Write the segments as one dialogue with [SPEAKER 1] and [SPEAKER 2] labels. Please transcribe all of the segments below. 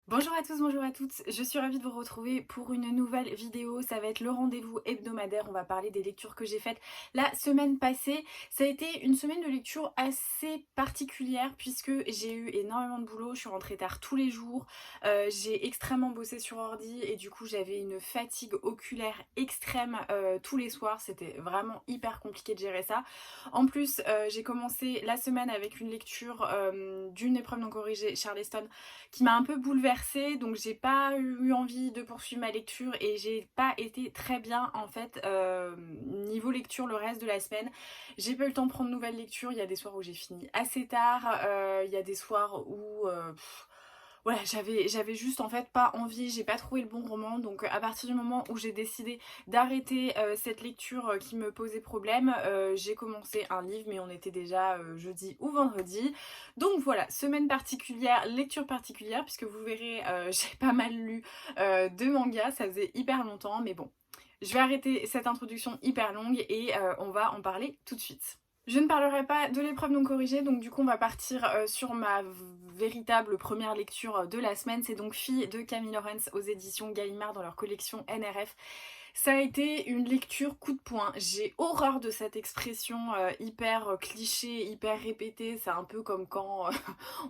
[SPEAKER 1] Bonjour à tous, bonjour à toutes, je suis ravie de vous retrouver pour une nouvelle vidéo. Ça va être le rendez-vous hebdomadaire, on va parler des lectures que j'ai faites la semaine passée. Ça a été une semaine de lecture assez particulière puisque j'ai eu énormément de boulot, je suis rentrée tard tous les jours, j'ai extrêmement bossé sur ordi et du coup j'avais une fatigue oculaire extrême tous les soirs. C'était vraiment hyper compliqué de gérer ça. En plus, j'ai commencé la semaine avec une lecture d'une épreuve non corrigée Charleston qui m'a un peu bouleversée, donc j'ai pas eu envie de poursuivre ma lecture et j'ai pas été très bien en fait niveau lecture le reste de la semaine. J'ai pas eu le temps de prendre de nouvelles lectures, il y a des soirs où j'ai fini assez tard, il y a des soirs où voilà, j'avais juste en fait pas envie, j'ai pas trouvé le bon roman, donc à partir du moment où j'ai décidé d'arrêter cette lecture qui me posait problème, j'ai commencé un livre, mais on était déjà jeudi ou vendredi. Donc voilà, semaine particulière, lecture particulière, puisque vous verrez, j'ai pas mal lu de mangas, ça faisait hyper longtemps, mais bon. Je vais arrêter cette introduction hyper longue et on va en parler tout de suite. Je ne parlerai pas de l'épreuve non corrigée, donc du coup on va partir sur ma véritable première lecture de la semaine. C'est donc Fille de Camille Laurens aux éditions Gallimard dans leur collection NRF. Ça a été une lecture coup de poing. J'ai horreur de cette expression hyper cliché, hyper répétée. C'est un peu comme quand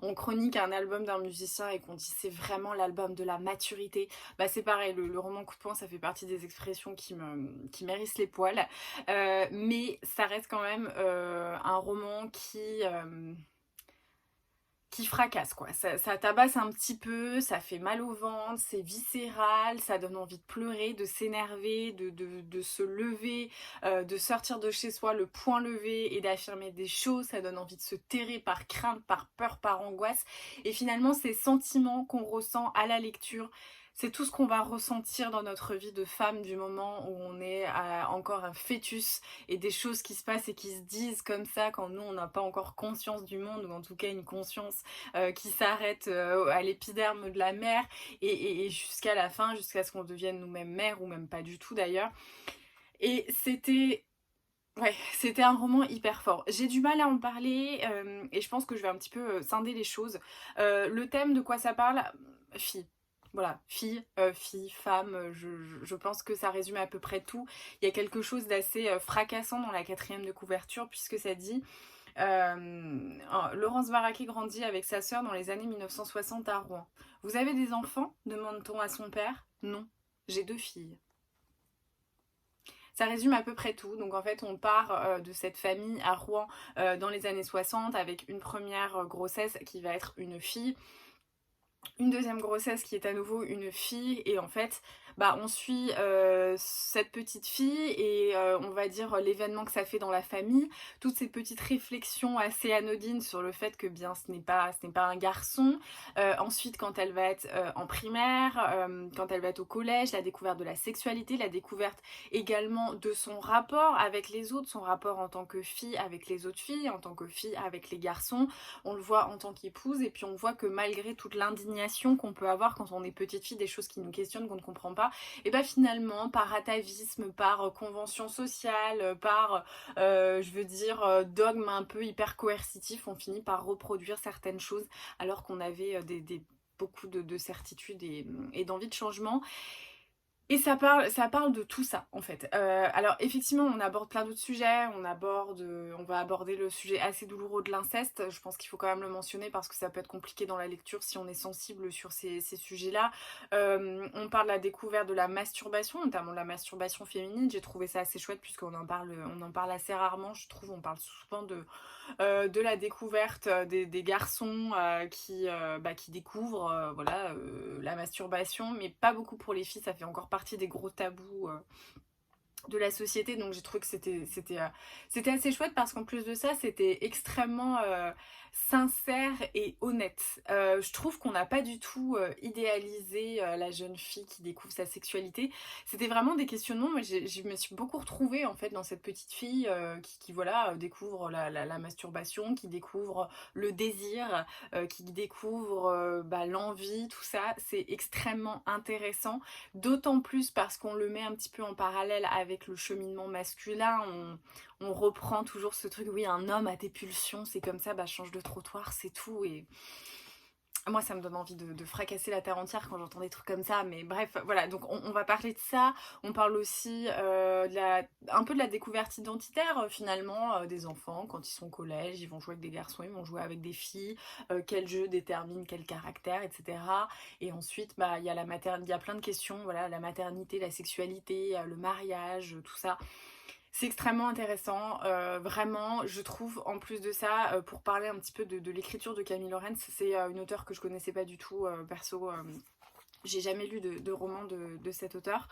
[SPEAKER 1] on chronique un album d'un musicien et qu'on dit c'est vraiment l'album de la maturité. Bah c'est pareil, le roman coup de poing ça fait partie des expressions qui m'hérissent les poils. Mais ça reste quand même un roman qui fracasse quoi. Ça tabasse un petit peu, ça fait mal au ventre, c'est viscéral, ça donne envie de pleurer, de s'énerver, de se lever, de sortir de chez soi le poing levé et d'affirmer des choses, ça donne envie de se terrer par crainte, par peur, par angoisse. Et finalement ces sentiments qu'on ressent à la lecture, c'est tout ce qu'on va ressentir dans notre vie de femme du moment où on est encore un fœtus et des choses qui se passent et qui se disent comme ça quand nous on n'a pas encore conscience du monde ou en tout cas une conscience qui s'arrête à l'épiderme de la mère et jusqu'à la fin, jusqu'à ce qu'on devienne nous-mêmes mères ou même pas du tout d'ailleurs. Et c'était ouais, c'était un roman hyper fort. J'ai du mal à en parler et je pense que je vais un petit peu scinder les choses. Le thème de quoi ça parle, fille. Voilà, fille, fille, femme, je pense que ça résume à peu près tout. Il y a quelque chose d'assez fracassant dans la quatrième de couverture puisque ça dit Laurence Varaki grandit avec sa sœur dans les années 1960 à Rouen. Vous avez des enfants demande-t-on à son père. Non, j'ai 2 filles. Ça résume à peu près tout. Donc en fait, on part de cette famille à Rouen dans les années 60 avec une première grossesse qui va être une fille, une deuxième grossesse qui est à nouveau une fille et en fait bah on suit cette petite fille et on va dire l'événement que ça fait dans la famille, toutes ces petites réflexions assez anodines sur le fait que bien ce n'est pas un garçon. Ensuite quand elle va être en primaire, quand elle va être au collège, la découverte de la sexualité, la découverte également de son rapport avec les autres, son rapport en tant que fille avec les autres filles, en tant que fille avec les garçons. On le voit en tant qu'épouse et puis on voit que malgré toute l'indignation qu'on peut avoir quand on est petite fille, des choses qui nous questionnent, qu'on ne comprend pas, et bien finalement par atavisme, par convention sociale, par je veux dire dogme un peu hyper coercitif, on finit par reproduire certaines choses alors qu'on avait beaucoup de certitudes et d'envie de changement. Et ça parle de tout ça en fait. Alors effectivement, on aborde plein d'autres sujets. On va aborder le sujet assez douloureux de l'inceste. Je pense qu'il faut quand même le mentionner parce que ça peut être compliqué dans la lecture si on est sensible sur ces sujets-là. On parle de la découverte de la masturbation, notamment de la masturbation féminine. J'ai trouvé ça assez chouette puisqu'on on en parle assez rarement. Je trouve, on parle souvent de la découverte des garçons qui découvrent voilà, la masturbation, mais pas beaucoup pour les filles, ça fait encore partie des gros tabous de la société, donc j'ai trouvé que c'était assez chouette parce qu'en plus de ça c'était extrêmement sincère et honnête. Je trouve qu'on n'a pas du tout idéalisé la jeune fille qui découvre sa sexualité. C'était vraiment des questionnements. Moi je me suis beaucoup retrouvée en fait dans cette petite fille qui voilà découvre la masturbation, qui découvre le désir, qui découvre l'envie, tout ça. C'est extrêmement intéressant, d'autant plus parce qu'on le met un petit peu en parallèle avec le cheminement masculin. On reprend toujours ce truc, oui, un homme a des pulsions, c'est comme ça, bah change de trottoir, c'est tout. Moi, ça me donne envie de fracasser la terre entière quand j'entends des trucs comme ça, mais bref, voilà, donc on va parler de ça. On parle aussi un peu de la découverte identitaire, finalement, des enfants. Quand ils sont au collège, ils vont jouer avec des garçons, ils vont jouer avec des filles. Quel jeu détermine quel caractère, etc. Et ensuite, bah, il y a il y a plein de questions, voilà, la maternité, la sexualité, le mariage, tout ça. C'est extrêmement intéressant, vraiment, je trouve, en plus de ça, pour parler un petit peu de l'écriture de Camille Laurens, c'est une auteure que je connaissais pas du tout, perso, j'ai jamais lu de roman de cet auteur.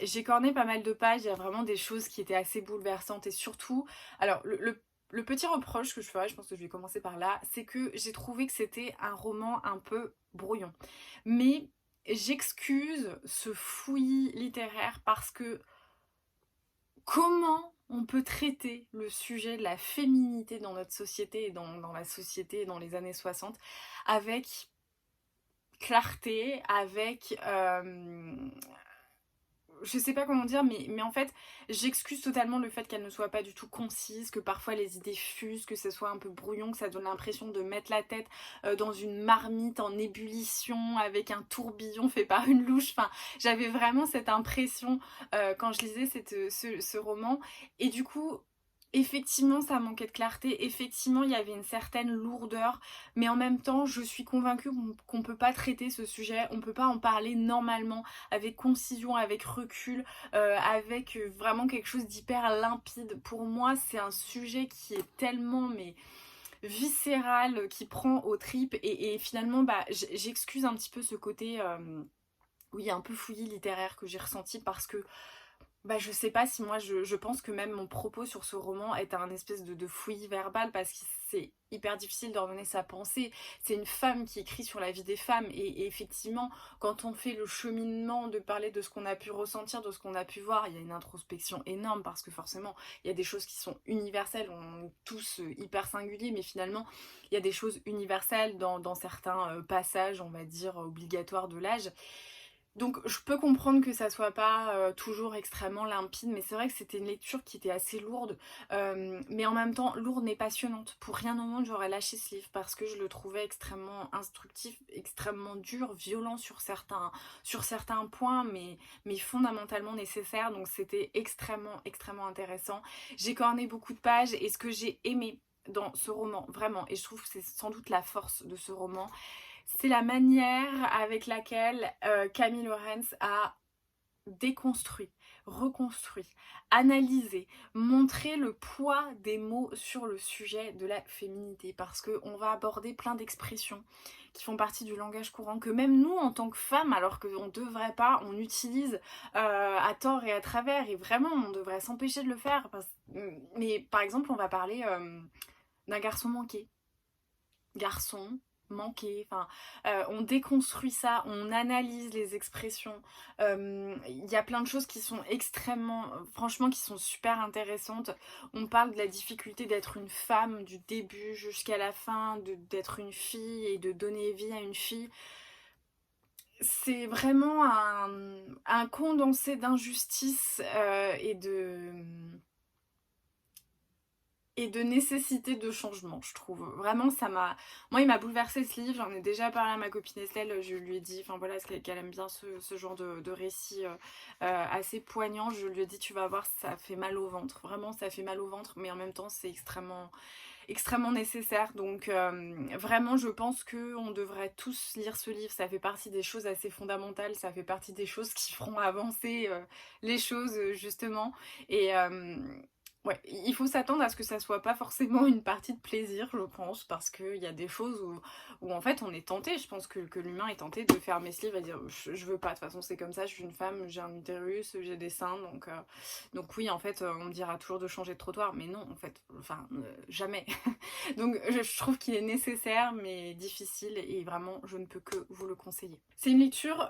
[SPEAKER 1] J'ai corné pas mal de pages, il y a vraiment des choses qui étaient assez bouleversantes et surtout, alors le petit reproche que je ferais, je pense que je vais commencer par là, c'est que j'ai trouvé que c'était un roman un peu brouillon. Mais j'excuse ce fouillis littéraire parce que comment on peut traiter le sujet de la féminité dans notre société et dans la société dans les années 60 avec clarté, avec je sais pas comment dire, mais en fait, j'excuse totalement le fait qu'elle ne soit pas du tout concise, que parfois les idées fusent, que ce soit un peu brouillon, que ça donne l'impression de mettre la tête dans une marmite en ébullition avec un tourbillon fait par une louche. Enfin, j'avais vraiment cette impression quand je lisais ce roman. Et du coup, effectivement, ça manquait de clarté. Effectivement, il y avait une certaine lourdeur. Mais en même temps, je suis convaincue qu'on peut pas traiter ce sujet. On peut pas en parler normalement, avec concision, avec recul, avec vraiment quelque chose d'hyper limpide. Pour moi, c'est un sujet qui est tellement mais viscéral, qui prend aux tripes. Et finalement, bah, j'excuse un petit peu ce côté, oui, un peu fouillis littéraire que j'ai ressenti parce que bah, je sais pas si moi je pense que même mon propos sur ce roman est un espèce de fouillis verbal parce que c'est hyper difficile d'ordonner sa pensée. C'est une femme qui écrit sur la vie des femmes et effectivement quand on fait le cheminement de parler de ce qu'on a pu ressentir, de ce qu'on a pu voir, il y a une introspection énorme parce que forcément il y a des choses qui sont universelles, on est tous hyper singuliers mais finalement il y a des choses universelles dans certains passages on va dire obligatoires de l'âge. Donc je peux comprendre que ça soit pas toujours extrêmement limpide, mais c'est vrai que c'était une lecture qui était assez lourde, mais en même temps lourde mais passionnante. Pour rien au monde j'aurais lâché ce livre parce que je le trouvais extrêmement instructif, extrêmement dur, violent sur certains points, mais fondamentalement nécessaire. Donc c'était extrêmement intéressant. J'ai corné beaucoup de pages et ce que j'ai aimé dans ce roman, vraiment, et je trouve que c'est sans doute la force de ce roman, c'est la manière avec laquelle Camille Laurens a déconstruit, reconstruit, analysé, montré le poids des mots sur le sujet de la féminité. Parce qu'on va aborder plein d'expressions qui font partie du langage courant, que même nous, en tant que femmes, alors qu'on ne devrait pas, on utilise à tort et à travers. Et vraiment, on devrait s'empêcher de le faire. Mais par exemple, on va parler d'un garçon manqué. Garçon, manqué, enfin, on déconstruit ça, on analyse les expressions. Il y a plein de choses qui sont extrêmement, franchement, qui sont super intéressantes. On parle de la difficulté d'être une femme du début jusqu'à la fin, d'être une fille et de donner vie à une fille. C'est vraiment un condensé d'injustice et de nécessité de changement, je trouve. Vraiment, ça m'a... Moi, il m'a bouleversé ce livre, j'en ai déjà parlé à ma copine Estelle, je lui ai dit, enfin voilà, qu'elle aime bien ce genre de récit assez poignant, je lui ai dit, tu vas voir, ça fait mal au ventre, vraiment, ça fait mal au ventre, mais en même temps, c'est extrêmement nécessaire, donc vraiment, je pense qu'on devrait tous lire ce livre, ça fait partie des choses assez fondamentales, ça fait partie des choses qui feront avancer les choses, justement, et... ouais, il faut s'attendre à ce que ça soit pas forcément une partie de plaisir, je pense, parce qu'il y a des choses où en fait on est tenté, je pense que l'humain est tenté de fermer ce livre et dire je veux pas, de toute façon c'est comme ça, je suis une femme, j'ai un utérus, j'ai des seins, donc oui en fait on me dira toujours de changer de trottoir, mais non en fait, enfin jamais. Donc je trouve qu'il est nécessaire mais difficile et vraiment je ne peux que vous le conseiller. C'est une lecture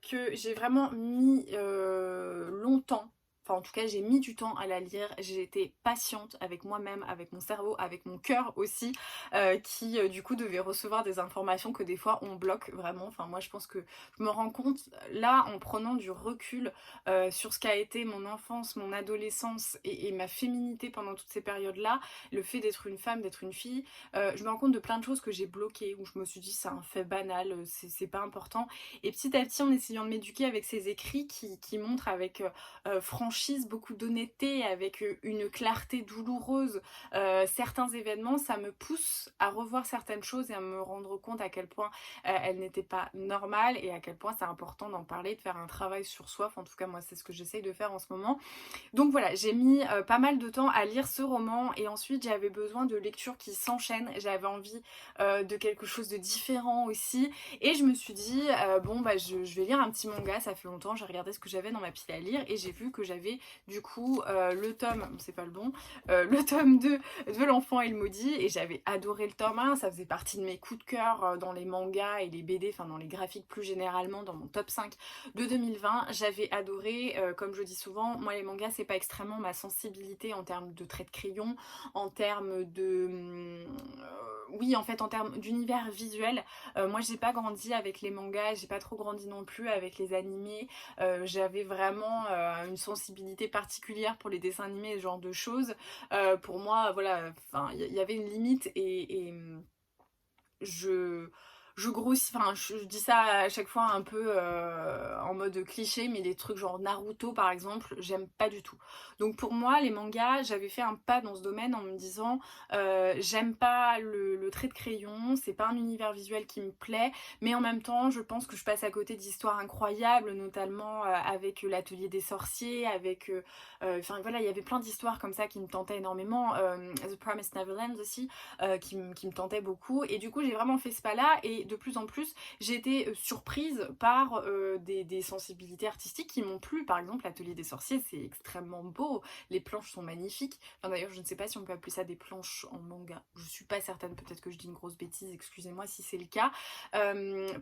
[SPEAKER 1] que j'ai vraiment mis longtemps, enfin en tout cas j'ai mis du temps à la lire, j'ai été patiente avec moi-même, avec mon cerveau, avec mon cœur aussi, qui du coup devait recevoir des informations que des fois on bloque vraiment. Enfin moi je pense que je me rends compte là en prenant du recul sur ce qu'a été mon enfance, mon adolescence et ma féminité pendant toutes ces périodes-là, le fait d'être une femme, d'être une fille, je me rends compte de plein de choses que j'ai bloquées, où je me suis dit c'est un fait banal, c'est pas important. Et petit à petit en essayant de m'éduquer avec ces écrits qui montrent avec franchise, beaucoup d'honnêteté, avec une clarté douloureuse, certains événements, ça me pousse à revoir certaines choses et à me rendre compte à quel point elles n'étaient pas normales et à quel point c'est important d'en parler, de faire un travail sur soi. Enfin, en tout cas moi c'est ce que j'essaye de faire en ce moment. Donc voilà, j'ai mis pas mal de temps à lire ce roman et ensuite j'avais besoin de lectures qui s'enchaînent, j'avais envie de quelque chose de différent aussi et je me suis dit bon bah je vais lire un petit manga, ça fait longtemps, j'ai regardé ce que j'avais dans ma pile à lire et j'ai vu que j'avais du coup le tome, c'est pas le bon, le tome 2 de L'Enfant et le Maudit et j'avais adoré le tome 1, ça faisait partie de mes coups de cœur dans les mangas et les BD, enfin dans les graphiques plus généralement, dans mon top 5 de 2020, j'avais adoré, comme je dis souvent, moi les mangas c'est pas extrêmement ma sensibilité en termes de traits de crayon, en termes de... oui en fait en termes d'univers visuel, moi j'ai pas grandi avec les mangas, j'ai pas trop grandi non plus avec les animés, j'avais vraiment une sensibilité particulière pour les dessins animés et ce genre de choses, pour moi voilà, enfin il y avait une limite et je grossis, enfin je dis ça à chaque fois un peu en mode cliché, mais des trucs genre Naruto par exemple, j'aime pas du tout. Donc pour moi les mangas, j'avais fait un pas dans ce domaine en me disant j'aime pas le trait de crayon, c'est pas un univers visuel qui me plaît, mais en même temps je pense que je passe à côté d'histoires incroyables, notamment avec l'atelier des sorciers, avec enfin voilà, il y avait plein d'histoires comme ça qui me tentaient énormément, The Promised Neverland aussi, qui me tentait beaucoup et du coup j'ai vraiment fait ce pas là et de plus en plus j'ai été surprise par des sensibilités artistiques qui m'ont plu. Par exemple l'atelier des sorciers c'est extrêmement beau, les planches sont magnifiques, enfin, d'ailleurs je ne sais pas si on peut appeler ça des planches en manga, je suis pas certaine, peut-être que je dis une grosse bêtise, excusez-moi si c'est le cas.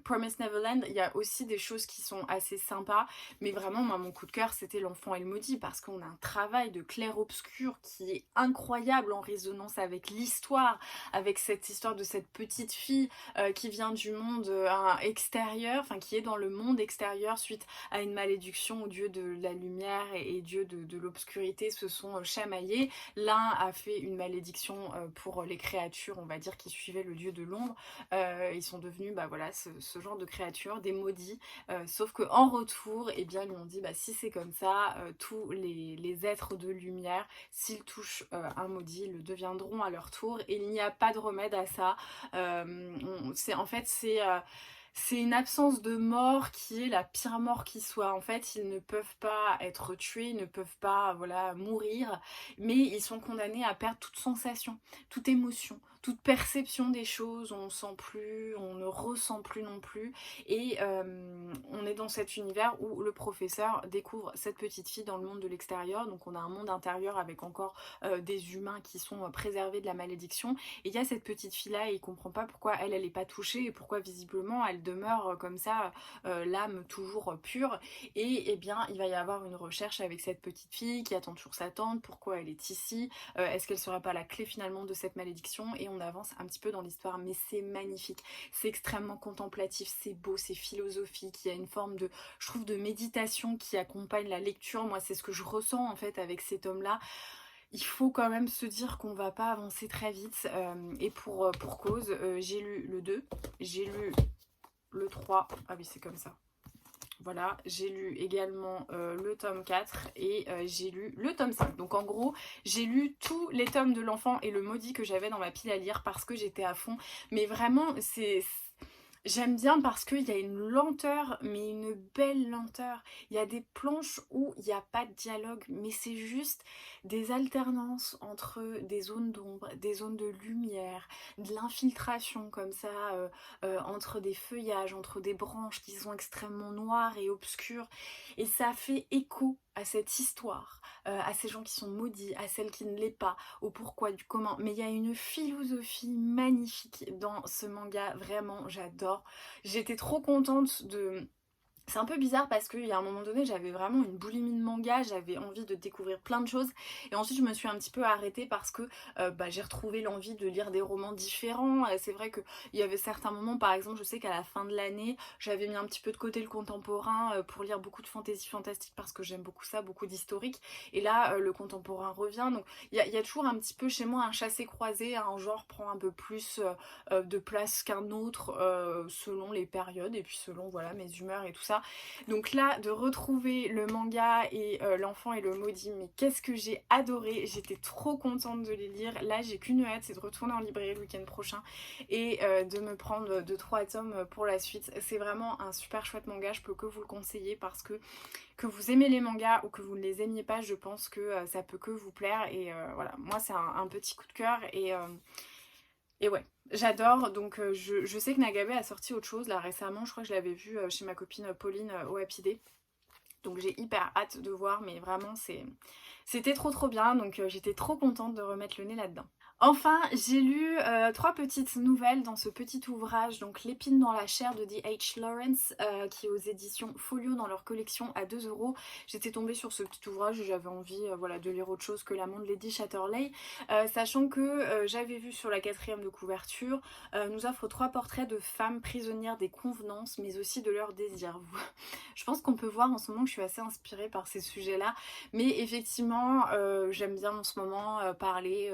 [SPEAKER 1] Promised Neverland, il y a aussi des choses qui sont assez sympas, mais vraiment moi mon coup de cœur c'était L'Enfant et le Maudit parce qu'on a un travail de clair-obscur qui est incroyable en résonance avec l'histoire, avec cette histoire de cette petite fille qui vient du monde extérieur, enfin qui est dans le monde extérieur suite à une malédiction où dieu de la lumière et dieu de l'obscurité se sont chamaillés. L'un a fait une malédiction pour les créatures, on va dire, qui suivaient le dieu de l'ombre. Ils sont devenus bah, voilà, ce genre de créatures, des maudits. Sauf qu'en retour, eh bien, ils lui ont dit bah, si c'est comme ça, tous les êtres de lumière, s'ils touchent un maudit, ils le deviendront à leur tour et il n'y a pas de remède à ça. En fait c'est une absence de mort qui est la pire mort qui soit. En fait, ils ne peuvent pas être tués, ils ne peuvent pas voilà, mourir, mais ils sont condamnés à perdre toute sensation, toute émotion, toute perception des choses. On ne sent plus, on ne ressent plus non plus. Et on est dans cet univers où le professeur découvre cette petite fille dans le monde de l'extérieur. Donc on a un monde intérieur avec encore des humains qui sont préservés de la malédiction. Et il y a cette petite fille-là et il comprend pas pourquoi elle est pas touchée et pourquoi visiblement elle demeure comme ça, l'âme toujours pure. Et eh bien il va y avoir une recherche avec cette petite fille qui attend toujours sa tante, pourquoi elle est ici, est-ce qu'elle serait pas la clé finalement de cette malédiction, et on avance un petit peu dans l'histoire, mais c'est magnifique, c'est extrêmement contemplatif, c'est beau, c'est philosophique, il y a une forme de, je trouve, de méditation qui accompagne la lecture. Moi c'est ce que je ressens en fait avec ces tomes-là. Il faut quand même se dire qu'on va pas avancer très vite et pour cause, j'ai lu le 2, j'ai lu le 3, ah oui c'est comme ça, voilà, j'ai lu également le tome 4 et j'ai lu le tome 5. Donc en gros, j'ai lu tous les tomes de L'Enfant et le Maudit que j'avais dans ma pile à lire parce que j'étais à fond. Mais vraiment, j'aime bien parce qu'il y a une lenteur, mais une belle lenteur. Il y a des planches où il n'y a pas de dialogue, mais c'est juste des alternances entre des zones d'ombre, des zones de lumière, de l'infiltration comme ça, entre des feuillages, entre des branches qui sont extrêmement noires et obscures. Et ça fait écho à cette histoire, à ces gens qui sont maudits, à celles qui ne l'est pas, au pourquoi, du comment. Mais il y a une philosophie magnifique dans ce manga, vraiment, j'adore. J'étais trop contente C'est un peu bizarre parce qu'il y a un moment donné, j'avais vraiment une boulimie de manga, j'avais envie de découvrir plein de choses. Et ensuite, je me suis un petit peu arrêtée parce que j'ai retrouvé l'envie de lire des romans différents. C'est vrai qu'il y avait certains moments, par exemple, je sais qu'à la fin de l'année, j'avais mis un petit peu de côté le contemporain pour lire beaucoup de fantaisie fantastique parce que j'aime beaucoup ça, beaucoup d'historique. Et là, le contemporain revient. Donc, il y a toujours un petit peu chez moi un chassé-croisé, un genre prend un peu plus de place qu'un autre selon les périodes et puis selon voilà mes humeurs et tout ça. Donc là, de retrouver le manga et l'enfant et le maudit, mais qu'est-ce que j'ai adoré, j'étais trop contente de les lire. Là, j'ai qu'une hâte, c'est de retourner en librairie le week-end prochain et de me prendre 2-3 tomes pour la suite. C'est vraiment un super chouette manga, je peux que vous le conseiller parce que vous aimez les mangas ou que vous ne les aimiez pas, je pense que ça peut que vous plaire. Et voilà, moi c'est un petit coup de cœur et ouais, j'adore. Donc je sais que Nagabe a sorti autre chose là récemment, je crois que je l'avais vu chez ma copine Pauline au Happy Day. Donc j'ai hyper hâte de voir, mais vraiment c'était trop bien, donc j'étais trop contente de remettre le nez là-dedans. Enfin, j'ai lu 3 petites nouvelles dans ce petit ouvrage, donc L'épine dans la chair de D.H. Lawrence, qui est aux éditions Folio dans leur collection à 2 €. J'étais tombée sur ce petit ouvrage et j'avais envie voilà, de lire autre chose que l'amant de Lady Chatterley, sachant que j'avais vu sur la 4e de couverture, nous offre 3 portraits de femmes prisonnières des convenances, mais aussi de leurs désirs. Je pense qu'on peut voir en ce moment que je suis assez inspirée par ces sujets-là, mais effectivement, j'aime bien en ce moment parler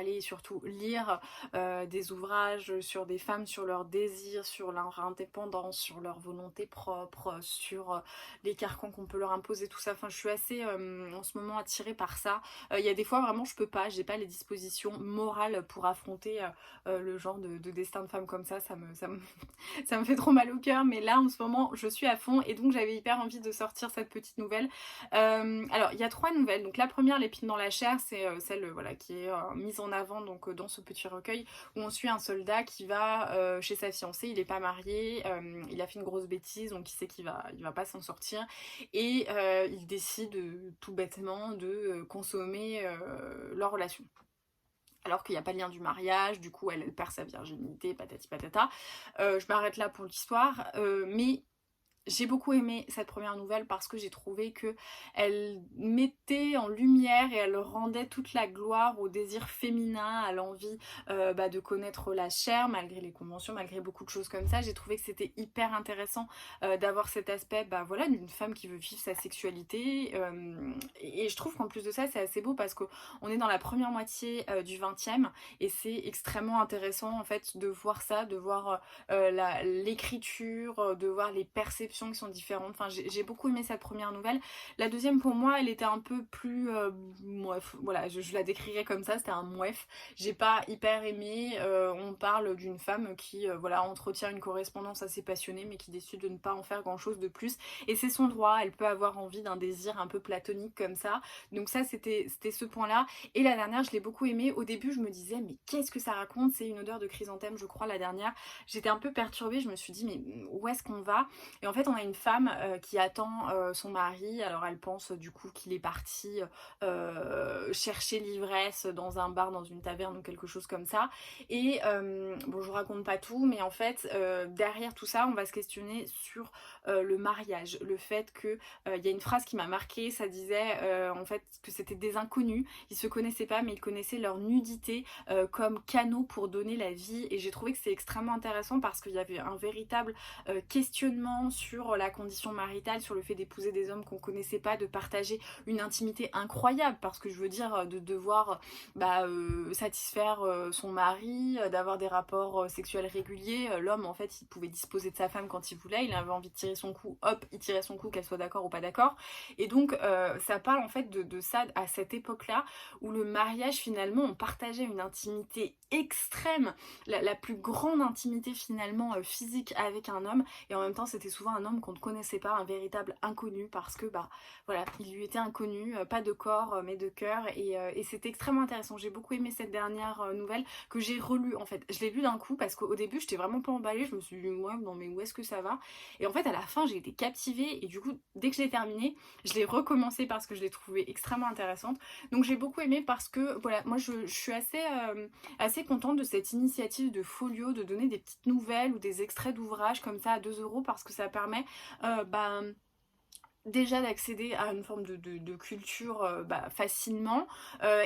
[SPEAKER 1] et surtout lire des ouvrages sur des femmes, sur leurs désirs, sur leur indépendance, sur leur volonté propre, sur les carcans qu'on peut leur imposer, tout ça. Enfin, je suis assez en ce moment attirée par ça. Il y a des fois vraiment je peux pas, j'ai pas les dispositions morales pour affronter le genre de destin de femme comme ça me fait trop mal au cœur, mais là en ce moment je suis à fond et donc j'avais hyper envie de sortir cette petite nouvelle. Alors il y a 3 nouvelles, donc la première, L'épine dans la chair, c'est celle voilà, qui est mise en avant donc dans ce petit recueil où on suit un soldat qui va chez sa fiancée, il est pas marié, il a fait une grosse bêtise donc il sait qu'il va pas s'en sortir et il décide tout bêtement de consommer leur relation. Alors qu'il n'y a pas de lien du mariage, du coup elle perd sa virginité, patati patata. Je m'arrête là pour l'histoire, mais j'ai beaucoup aimé cette première nouvelle parce que j'ai trouvé que elle mettait en lumière et elle rendait toute la gloire au désir féminin, à l'envie de connaître la chair malgré les conventions, malgré beaucoup de choses comme ça. J'ai trouvé que c'était hyper intéressant d'avoir cet aspect voilà, d'une femme qui veut vivre sa sexualité et je trouve qu'en plus de ça c'est assez beau parce qu'on est dans la première moitié du 20e et c'est extrêmement intéressant en fait de voir ça, de voir l'écriture, de voir les perceptions qui sont différentes. Enfin, j'ai beaucoup aimé cette première nouvelle. La deuxième, pour moi, elle était un peu plus mouef. Voilà, je la décrirais comme ça, c'était un mouef. J'ai pas hyper aimé. On parle d'une femme qui voilà, entretient une correspondance assez passionnée, mais qui décide de ne pas en faire grand chose de plus. Et c'est son droit, elle peut avoir envie d'un désir un peu platonique comme ça. Donc ça, c'était ce point-là. Et la dernière, je l'ai beaucoup aimée. Au début, je me disais, mais qu'est-ce que ça raconte? C'est une odeur de chrysanthème, je crois, la dernière. J'étais un peu perturbée, je me suis dit, mais où est-ce qu'on va? Et en fait, on a une femme qui attend son mari. Alors, elle pense du coup qu'il est parti chercher l'ivresse dans un bar, dans une taverne ou quelque chose comme ça. Et bon, je vous raconte pas tout, mais en fait, derrière tout ça, on va se questionner sur le mariage. Le fait que il y a une phrase qui m'a marquée, ça disait en fait que c'était des inconnus. Ils se connaissaient pas, mais ils connaissaient leur nudité comme canaux pour donner la vie. Et j'ai trouvé que c'est extrêmement intéressant parce qu'il y avait un véritable questionnement sur la condition maritale, sur le fait d'épouser des hommes qu'on connaissait pas, de partager une intimité incroyable, parce que je veux dire de devoir satisfaire son mari, d'avoir des rapports sexuels réguliers. L'homme en fait il pouvait disposer de sa femme quand il voulait, il avait envie de tirer son coup, hop, il tirait son coup, qu'elle soit d'accord ou pas d'accord. Et donc ça parle en fait de ça à cette époque-là où le mariage finalement on partageait une intimité extrême, la plus grande intimité finalement physique avec un homme, et en même temps c'était souvent un homme qu'on ne connaissait pas, un véritable inconnu, parce que voilà, il lui était inconnu, pas de corps mais de cœur, et c'était extrêmement intéressant. J'ai beaucoup aimé cette dernière nouvelle que j'ai relue en fait. Je l'ai lu d'un coup parce qu'au début j'étais vraiment pas emballée, je me suis dit ouais non mais où est-ce que ça va, et en fait à la fin j'ai été captivée, et du coup dès que je l'ai terminée je l'ai recommencé parce que je l'ai trouvée extrêmement intéressante. Donc j'ai beaucoup aimé parce que voilà, moi je suis assez contente de cette initiative de Folio de donner des petites nouvelles ou des extraits d'ouvrages comme ça à 2 € parce que ça permet permet déjà d'accéder à une forme de culture facilement,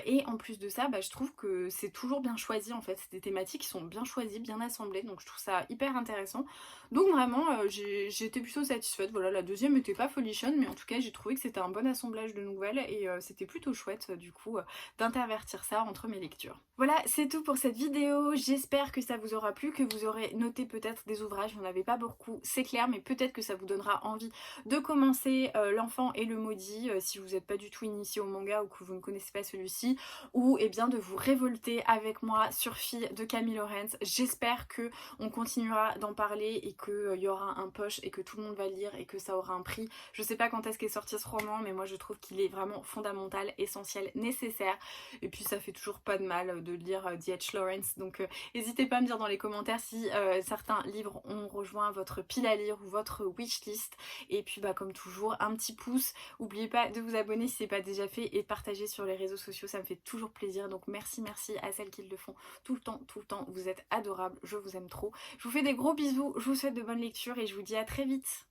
[SPEAKER 1] et en plus de ça je trouve que c'est toujours bien choisi en fait, c'est des thématiques qui sont bien choisies, bien assemblées, donc je trouve ça hyper intéressant. Donc vraiment j'ai été plutôt satisfaite. Voilà, la deuxième était pas folichonne, mais en tout cas j'ai trouvé que c'était un bon assemblage de nouvelles et c'était plutôt chouette du coup d'intervertir ça entre mes lectures. Voilà, c'est tout pour cette vidéo, j'espère que ça vous aura plu, que vous aurez noté peut-être des ouvrages, il n'y en avait pas beaucoup, c'est clair, mais peut-être que ça vous donnera envie de commencer L'Enfant et le Maudit si vous n'êtes pas du tout initié au manga ou que vous ne connaissez pas celui-ci, ou bien de vous révolter avec moi sur Filles de Camille Laurens. J'espère que on continuera d'en parler et qu'il y aura un push et que tout le monde va le lire et que ça aura un prix. Je sais pas quand est-ce qu'est sorti ce roman, mais moi je trouve qu'il est vraiment fondamental, essentiel, nécessaire, et puis ça fait toujours pas de mal de lire D.H. Lawrence, donc n'hésitez pas à me dire dans les commentaires si certains livres ont rejoint votre pile à lire ou votre wishlist. Et puis comme toujours, un petit pouce, n'oubliez pas de vous abonner si ce n'est pas déjà fait et de partager sur les réseaux sociaux, ça me fait toujours plaisir. Donc merci à celles qui le font tout le temps, vous êtes adorables, je vous aime trop. Je vous fais des gros bisous, je vous souhaite de bonnes lectures et je vous dis à très vite.